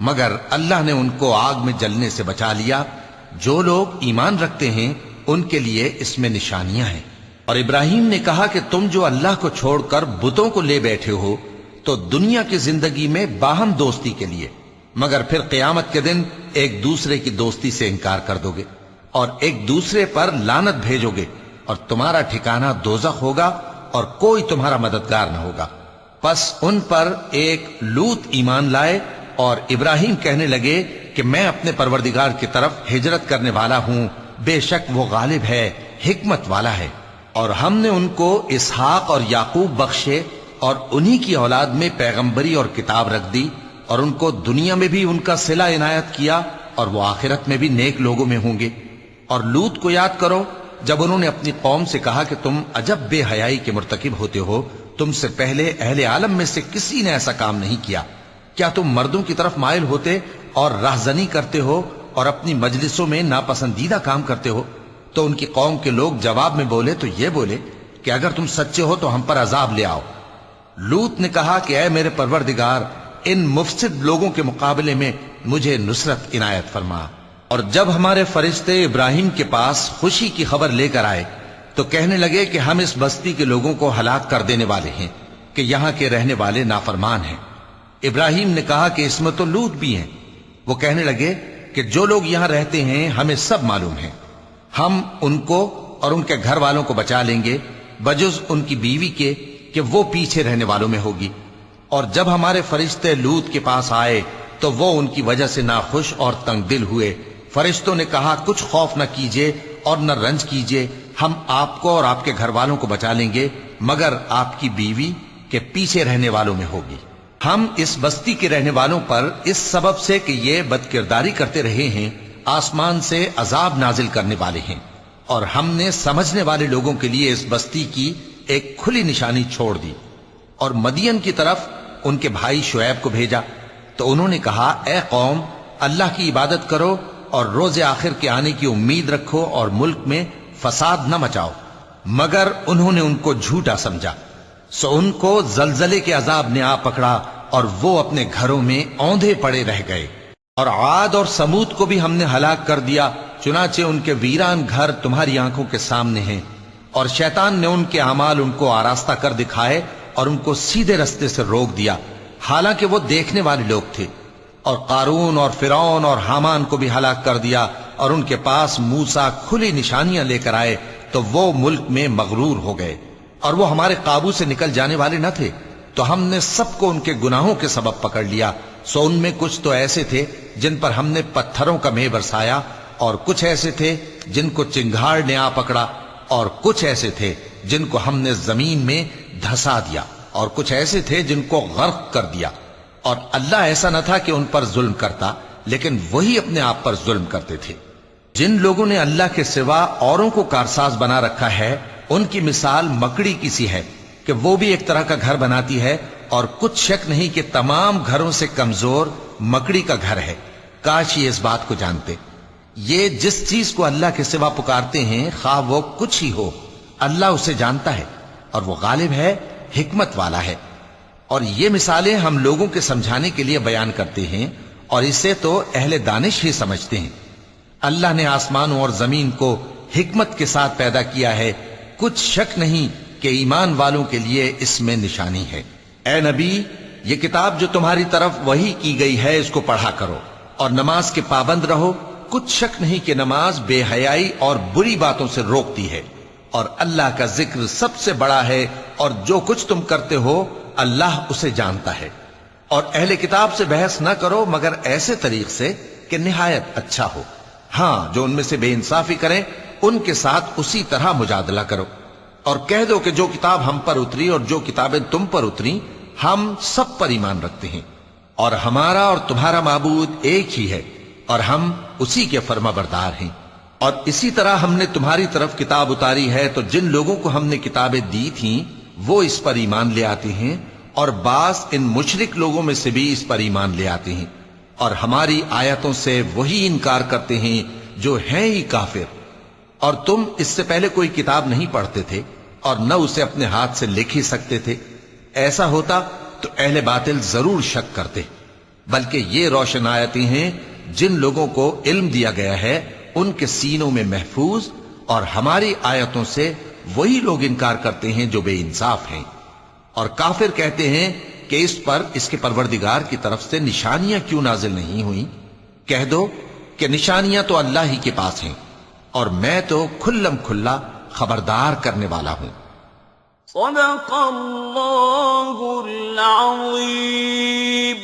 مگر اللہ نے ان کو آگ میں جلنے سے بچا لیا۔ جو لوگ ایمان رکھتے ہیں ان کے لیے اس میں نشانیاں ہیں۔ اور ابراہیم نے کہا کہ تم جو اللہ کو چھوڑ کر بتوں کو لے بیٹھے ہو تو دنیا کی زندگی میں باہم دوستی کے لیے، مگر پھر قیامت کے دن ایک دوسرے کی دوستی سے انکار کر دو گے اور ایک دوسرے پر لعنت بھیجو گے، اور تمہارا ٹھکانہ دوزخ ہوگا اور کوئی تمہارا مددگار نہ ہوگا۔ پس ان پر ایک لوط ایمان لائے، اور ابراہیم کہنے لگے کہ میں اپنے پروردگار کی طرف ہجرت کرنے والا ہوں، بے شک وہ غالب ہے، حکمت والا ہے۔ اور ہم نے ان کو اسحاق اور یعقوب بخشے، اور انہی کی اولاد میں پیغمبری اور کتاب رکھ دی، اور ان کو دنیا میں بھی ان کا صلہ عنایت کیا، اور وہ آخرت میں بھی نیک لوگوں میں ہوں گے۔ اور لوط کو یاد کرو جب انہوں نے اپنی قوم سے کہا کہ تم عجب بے حیائی کے مرتکب ہوتے ہو، تم سے پہلے اہل عالم میں سے کسی نے ایسا کام نہیں کیا۔ کیا تم مردوں کی طرف مائل ہوتے اور رہزنی کرتے ہو اور اپنی مجلسوں میں ناپسندیدہ کام کرتے ہو؟ تو ان کی قوم کے لوگ جواب میں بولے تو یہ بولے کہ اگر تم سچے ہو تو ہم پر عذاب لے آؤ۔ لوط نے کہا کہ اے میرے پروردگار، ان مفسد لوگوں کے مقابلے میں مجھے نصرت عنایت فرما۔ اور جب ہمارے فرشتے ابراہیم کے پاس خوشی کی خبر لے کر آئے تو کہنے لگے کہ ہم اس بستی کے لوگوں کو ہلاک کر دینے والے ہیں کہ یہاں کے رہنے والے نافرمان ہیں۔ ابراہیم نے کہا کہ اس میں تو لوط بھی ہیں۔ وہ کہنے لگے کہ جو لوگ یہاں رہتے ہیں ہمیں سب معلوم ہیں، ہم ان کو اور ان کے گھر والوں کو بچا لیں گے، بجز ان کی بیوی کے کہ وہ پیچھے رہنے والوں میں ہوگی۔ اور جب ہمارے فرشتے لوط کے پاس آئے تو وہ ان کی وجہ سے ناخوش اور تنگ دل ہوئے۔ فرشتوں نے کہا کچھ خوف نہ کیجیے اور نہ رنج کیجیے، ہم آپ کو اور آپ کے گھر والوں کو بچا لیں گے، مگر آپ کی بیوی کے پیچھے رہنے والوں میں ہوگی۔ ہم اس بستی کے رہنے والوں پر اس سبب سے کہ یہ بدکرداری کرتے رہے ہیں آسمان سے عذاب نازل کرنے والے ہیں، اور ہم نے سمجھنے والے لوگوں کے لیے اس بستی کی ایک کھلی نشانی چھوڑ دی۔ اور مدین کی طرف ان کے بھائی شعیب کو بھیجا تو انہوں نے کہا اے قوم، اللہ کی عبادت کرو اور روز آخر کے آنے کی امید رکھو اور ملک میں فساد نہ مچاؤ، مگر انہوں نے ان کو جھوٹا سمجھا، سو ان کو زلزلے کے عذاب نے آ پکڑا اور وہ اپنے گھروں میں اوندھے پڑے رہ گئے۔ اور عاد اور سمود کو بھی ہم نے ہلاک کر دیا، چنانچہ ان کے ویران گھر تمہاری آنکھوں کے سامنے ہیں، اور شیطان نے ان کے اعمال ان کو آراستہ کر دکھائے اور ان کو سیدھے رستے سے روک دیا، حالانکہ وہ دیکھنے والے لوگ تھے۔ اور قارون اور فرعون اور حامان کو بھی ہلاک کر دیا، اور ان کے پاس موسیٰ کھلی نشانیاں لے کر آئے تو وہ ملک میں مغرور ہو گئے، اور وہ ہمارے قابو سے نکل جانے والے نہ تھے، تو ہم نے سب کو ان کے گناہوں کے سبب پکڑ لیا۔ سو ان میں کچھ تو ایسے تھے جن پر ہم نے پتھروں کا مے برسایا، اور کچھ ایسے تھے جن کو چنگھاڑ نے آ پکڑا، اور کچھ ایسے تھے جن کو ہم نے زمین میں دھسا دیا، اور کچھ ایسے تھے جن کو غرق کر دیا۔ اور اللہ ایسا نہ تھا کہ ان پر ظلم کرتا، لیکن وہی اپنے آپ پر ظلم کرتے تھے۔ جن لوگوں نے اللہ کے سوا اوروں کو کارساز بنا رکھا ہے، ان کی مثال مکڑی کی سی ہے کہ وہ بھی ایک طرح کا گھر بناتی ہے، اور کچھ شک نہیں کہ تمام گھروں سے کمزور مکڑی کا گھر ہے۔ کاش یہ اس بات کو جانتے۔ یہ جس چیز کو اللہ کے سوا پکارتے ہیں خواہ وہ کچھ ہی ہو، اللہ اسے جانتا ہے اور وہ غالب ہے، حکمت والا ہے۔ اور یہ مثالیں ہم لوگوں کے سمجھانے کے لیے بیان کرتے ہیں، اور اسے تو اہل دانش ہی سمجھتے ہیں۔ اللہ نے آسمانوں اور زمین کو حکمت کے ساتھ پیدا کیا ہے، کچھ شک نہیں کہ ایمان والوں کے لیے اس میں نشانی ہے۔ اے نبی، یہ کتاب جو تمہاری طرف وحی کی گئی ہے اس کو پڑھا کرو اور نماز کے پابند رہو۔ کچھ شک نہیں کہ نماز بے حیائی اور بری باتوں سے روکتی ہے، اور اللہ کا ذکر سب سے بڑا ہے، اور جو کچھ تم کرتے ہو اللہ اسے جانتا ہے۔ اور اہل کتاب سے بحث نہ کرو مگر ایسے طریق سے کہ نہایت اچھا ہو۔ ہاں، جو ان میں سے بے انصافی کریں ان کے ساتھ اسی طرح مجادلہ کرو، اور کہہ دو کہ جو کتاب ہم پر اتری اور جو کتابیں تم پر اتری ہم سب پر ایمان رکھتے ہیں، اور ہمارا اور تمہارا معبود ایک ہی ہے، اور ہم اسی کے فرما بردار ہیں۔ اور اسی طرح ہم نے تمہاری طرف کتاب اتاری ہے، تو جن لوگوں کو ہم نے کتابیں دی تھیں وہ اس پر ایمان لے آتے ہیں، اور بعض ان مشرک لوگوں میں سے بھی اس پر ایمان لے آتے ہیں، اور ہماری آیتوں سے وہی انکار کرتے ہیں جو ہیں ہی کافر۔ اور تم اس سے پہلے کوئی کتاب نہیں پڑھتے تھے اور نہ اسے اپنے ہاتھ سے لکھ ہی سکتے تھے، ایسا ہوتا تو اہل باطل ضرور شک کرتے۔ بلکہ یہ روشن آیتیں ہیں جن لوگوں کو علم دیا گیا ہے ان کے سینوں میں محفوظ، اور ہماری آیتوں سے وہی لوگ انکار کرتے ہیں جو بے انصاف ہیں۔ اور کافر کہتے ہیں کہ اس پر اس کے پروردگار کی طرف سے نشانیاں کیوں نازل نہیں ہوئیں؟ کہہ دو کہ نشانیاں تو اللہ ہی کے پاس ہیں، اور میں تو کھلم کھلا خبردار کرنے والا ہوں۔ صدق اللہ العظیم۔